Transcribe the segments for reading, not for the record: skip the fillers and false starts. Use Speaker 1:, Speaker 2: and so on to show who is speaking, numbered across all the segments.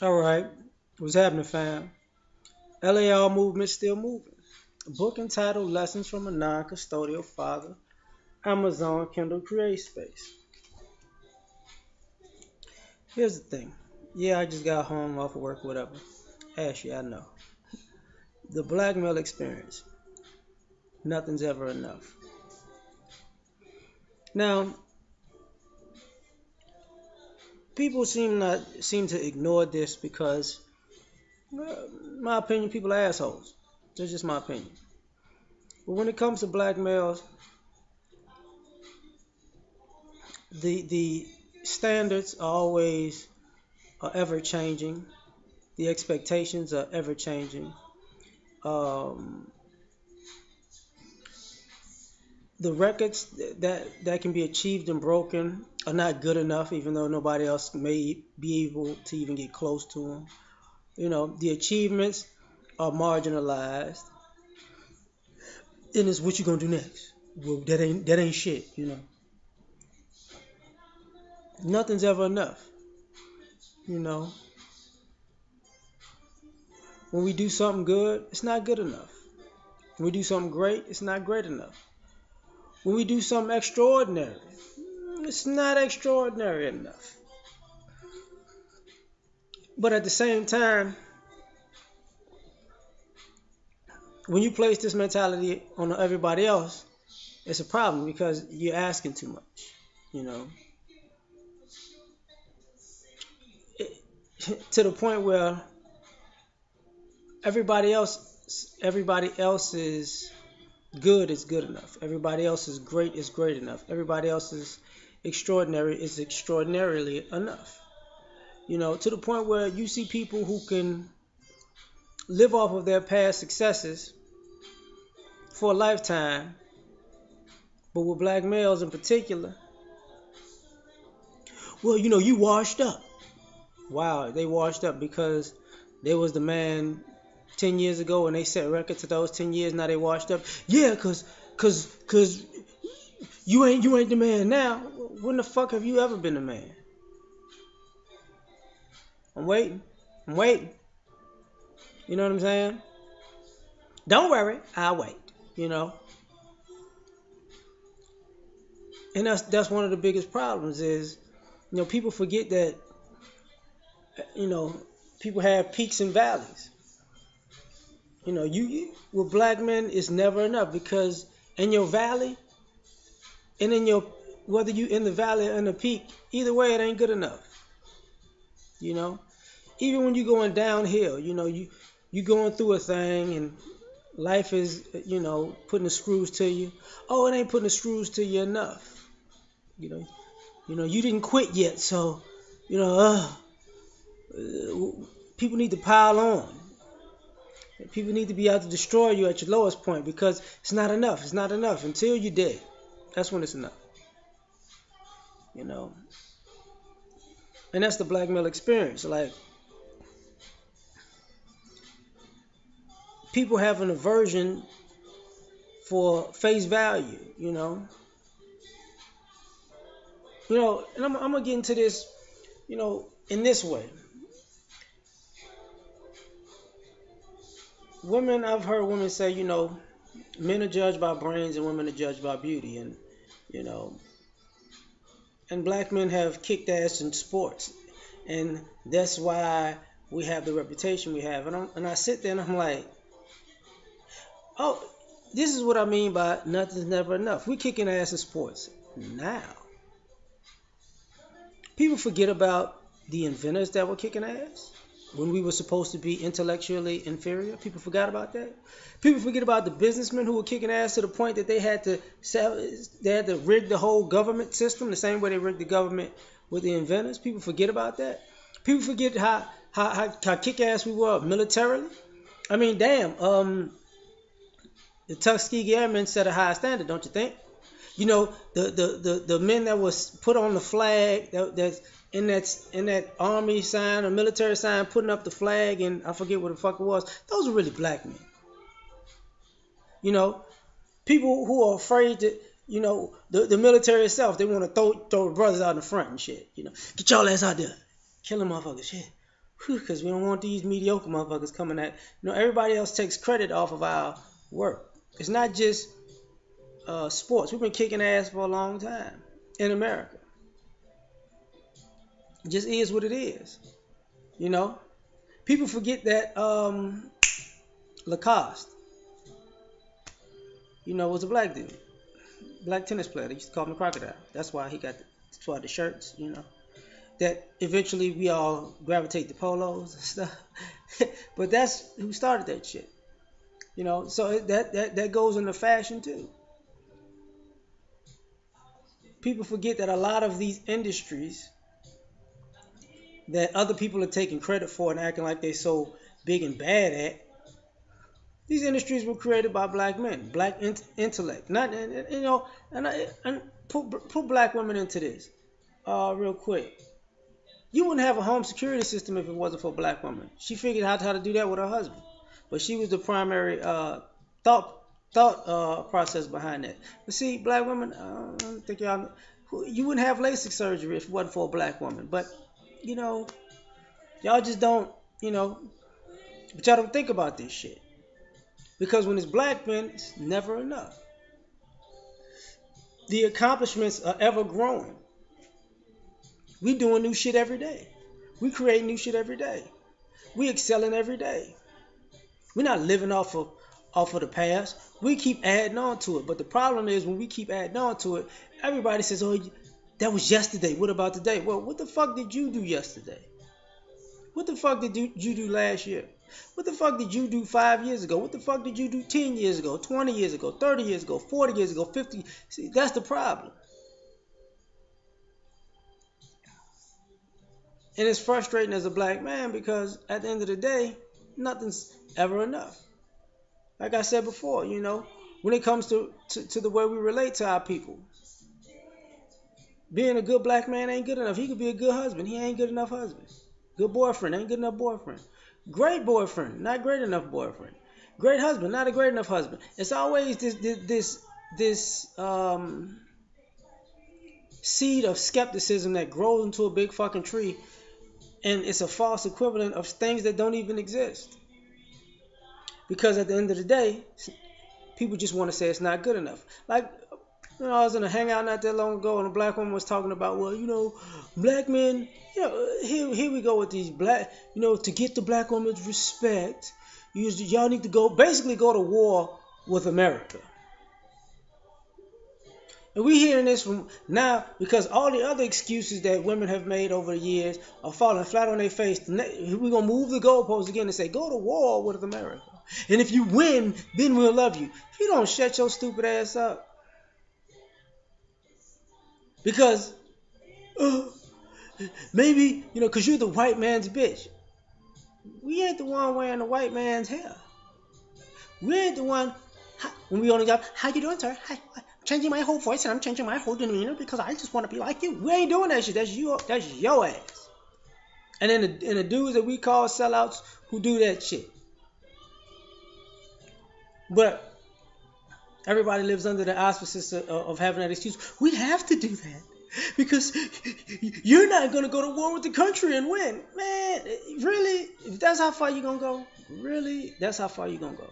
Speaker 1: All right. What's happening, fam? L.A.R. movement still moving. Book entitled Lessons from a Non-Custodial Father. Amazon Kindle Create Space. Here's the thing. Yeah, I just got home off of work, whatever. Actually, I know. The black male experience. Nothing's ever enough. Now, people seem to ignore this because, in my opinion, people are assholes. That's just my opinion. But when it comes to black males, the standards are ever changing. The expectations are ever changing. Um, the records that can be achieved and broken are not good enough, even though nobody else may be able to even get close to them. The achievements are marginalized, and it's what you gonna do next. Well, that ain't shit. Nothing's ever enough. You know, when we do something good, it's not good enough. When we do something great, it's not great enough. When we do something extraordinary, it's not extraordinary enough. But at the same time, when you place this mentality on everybody else, it's a problem because you're asking too much. You know, to the point where everybody else's good is good enough. Everybody else's great is great enough. Everybody else's extraordinary is extraordinarily enough. To the point where you see people who can live off of their past successes for a lifetime, but with black males in particular, well, you washed up. Wow, they washed up because they was the man 10 years ago and they set records to those 10 years. Now they washed up. Yeah, cause you ain't the man now. When the fuck have you ever been a man? I'm waiting. I'm waiting. You know what I'm saying? Don't worry, I'll wait. You know, and that's one of the biggest problems is people forget that you know people have peaks and valleys. You with black men it's never enough because in your valley and in your whether you in the valley or in the peak, either way it ain't good enough. You know, even when you going downhill, you going through a thing and life is putting the screws to you. Oh, it ain't putting the screws to you enough. You know, you didn't quit yet, so you know people need to pile on. People need to be out to destroy you at your lowest point because it's not enough. It's not enough until you're dead. That's when it's enough. You know, and that's the black male experience. Like people have an aversion for face value. And I'm gonna get into this. In this way, I've heard women say, men are judged by brains and women are judged by beauty, and you know, and black men have kicked ass in sports, and that's why we have the reputation we have. And I sit there and I'm like, oh, this is what I mean by nothing's never enough. We kicking ass in sports now. People forget about the inventors that were kicking ass when we were supposed to be intellectually inferior. People forgot about that. People forget about the businessmen who were kicking ass to the point that they had to rig the whole government system the same way they rigged the government with the inventors. People forget about that. People forget how kick ass we were militarily. I mean, damn. The Tuskegee Airmen set a high standard, don't you think? The men that was put on the flag that's in that army sign or military sign putting up the flag, and I forget what the fuck it was. Those are really black men. You know, people who are afraid to, the military itself, they want to throw the brothers out in the front and shit. Get y'all ass out there, kill them motherfuckers, shit. because we don't want these mediocre motherfuckers coming at. Everybody else takes credit off of our work. It's not just sports. We've been kicking ass for a long time in America. It just is what it is. You know, people forget that Lacoste, was a black dude, black tennis player. They used to call him Crocodile. That's why that's why the shirts. That eventually we all gravitate to polos and stuff. But that's who started that shit. So that goes into fashion too. People forget that a lot of these industries that other people are taking credit for and acting like they're so big and bad at, these industries were created by black men, black intellect. Not and put black women into this real quick. You wouldn't have a home security system if it wasn't for a black woman. She figured out how to do that with her husband, but she was the primary thought process behind that. But see, black women, I don't think you wouldn't have LASIK surgery if it wasn't for a black woman. But y'all just don't, but y'all don't think about this shit because when it's black men, it's never enough. The accomplishments are ever growing. We doing new shit every day. We create new shit every day. We excelling every day. We're not living off of the past. We keep adding on to it. But the problem is when we keep adding on to it, everybody says, "Oh, that was yesterday. What about today?" Well, what the fuck did you do yesterday? What the fuck did you do last year? What the fuck did you do 5 years ago? What the fuck did you do 10 years ago, 20 years ago, 30 years ago, 40 years ago, 50? See, that's the problem. And it's frustrating as a black man because at the end of the day, nothing's ever enough. Like I said before, when it comes to the way we relate to our people, being a good black man ain't good enough. He could be a good husband. He ain't good enough husband. Good boyfriend ain't good enough boyfriend. Great boyfriend, not great enough boyfriend. Great husband, not a great enough husband. It's always this seed of skepticism that grows into a big fucking tree, and it's a false equivalent of things that don't even exist. Because at the end of the day, people just want to say it's not good enough. Like, I was in a hangout not that long ago, and a black woman was talking about, well, black men, here we go with these black, to get the black woman's respect, y'all need to basically go to war with America. And we hearing this from now because all the other excuses that women have made over the years are falling flat on their face. We're going to move the goalposts again and say, go to war with America. And if you win, then we'll love you. If you don't shut your stupid ass up. Because maybe, because you're the white man's bitch. We ain't the one wearing the white man's hair. We ain't the one, when we on the job, how you doing, sir? Hi. Changing my whole voice and I'm changing my whole demeanor because I just want to be like you. We ain't doing that shit. That's your ass. And then the dudes that we call sellouts who do that shit. But everybody lives under the auspices of having that excuse. We have to do that because you're not gonna go to war with the country and win, man. Really? If that's how far you gonna go? Really? That's how far you gonna go?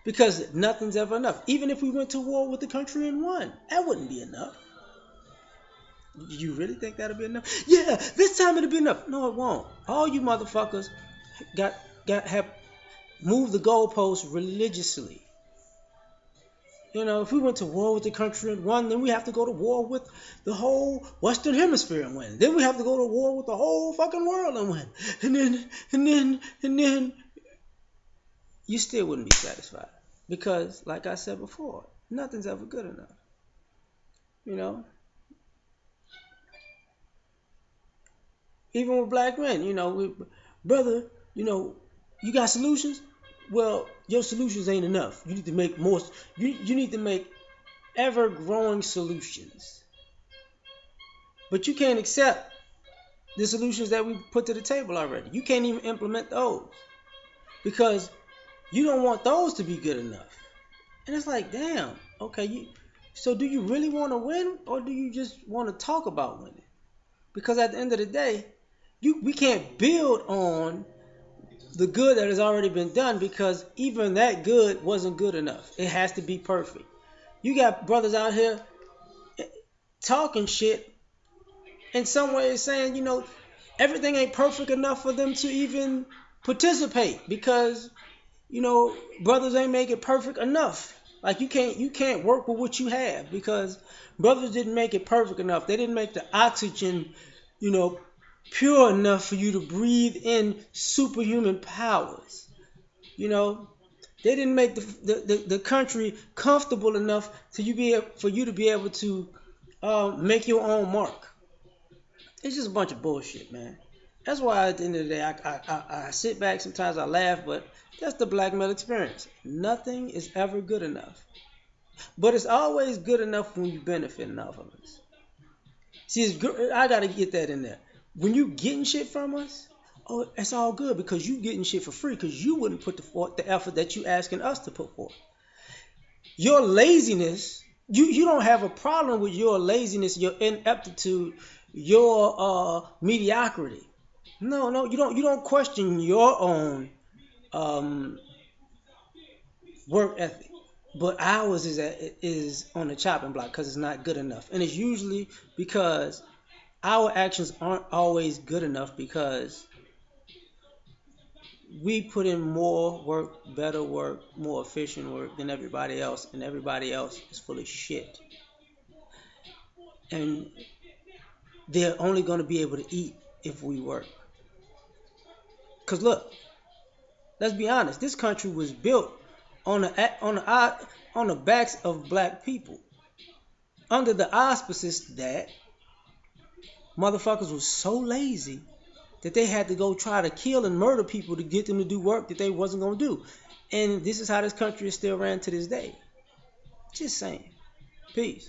Speaker 1: Because nothing's ever enough. Even if we went to war with the country and won, that wouldn't be enough. You really think that'll be enough? Yeah, this time it'll be enough. No, it won't. All you motherfuckers have moved the goalposts religiously. If we went to war with the country and won, then we have to go to war with the whole Western Hemisphere and win. Then we have to go to war with the whole fucking world and win. And then you still wouldn't be satisfied. Because, like I said before, nothing's ever good enough. Even with black men, brother, you got solutions? Well, your solutions ain't enough. You need to make more. You need to make ever-growing solutions. But you can't accept the solutions that we put to the table already. You can't even implement those. Because you don't want those to be good enough. And it's like, damn, okay, so do you really want to win or do you just want to talk about winning? Because at the end of the day, we can't build on the good that has already been done, because even that good wasn't good enough. It has to be perfect. You got brothers out here talking shit, in some ways saying, everything ain't perfect enough for them to even participate, because brothers ain't make it perfect enough. Like you can't work with what you have, because brothers didn't make it perfect enough. They didn't make the oxygen, you know, pure enough for you to breathe in superhuman powers. You know, they didn't make the country comfortable enough for you to be able to make your own mark. It's just a bunch of bullshit, man. That's why at the end of the day, I sit back. Sometimes I laugh, but that's the black male experience. Nothing is ever good enough, but it's always good enough when you benefiting off of us. See, it's good. I gotta get that in there. When you getting shit from us, oh, it's all good because you getting shit for free because you wouldn't put the effort that you asking us to put forth. Your laziness, you don't have a problem with your laziness, your ineptitude, your mediocrity. No, no, you don't question your own um, work ethic, but ours is on the chopping block because it's not good enough, and it's usually because our actions aren't always good enough because we put in more work, better work, more efficient work than everybody else, and everybody else is full of shit, and they're only going to be able to eat if we work. Cause look, let's be honest, this country was built on the backs of black people, under the auspices that motherfuckers was so lazy that they had to go try to kill and murder people to get them to do work that they wasn't gonna do. And this is how this country is still ran to this day. Just saying. Peace.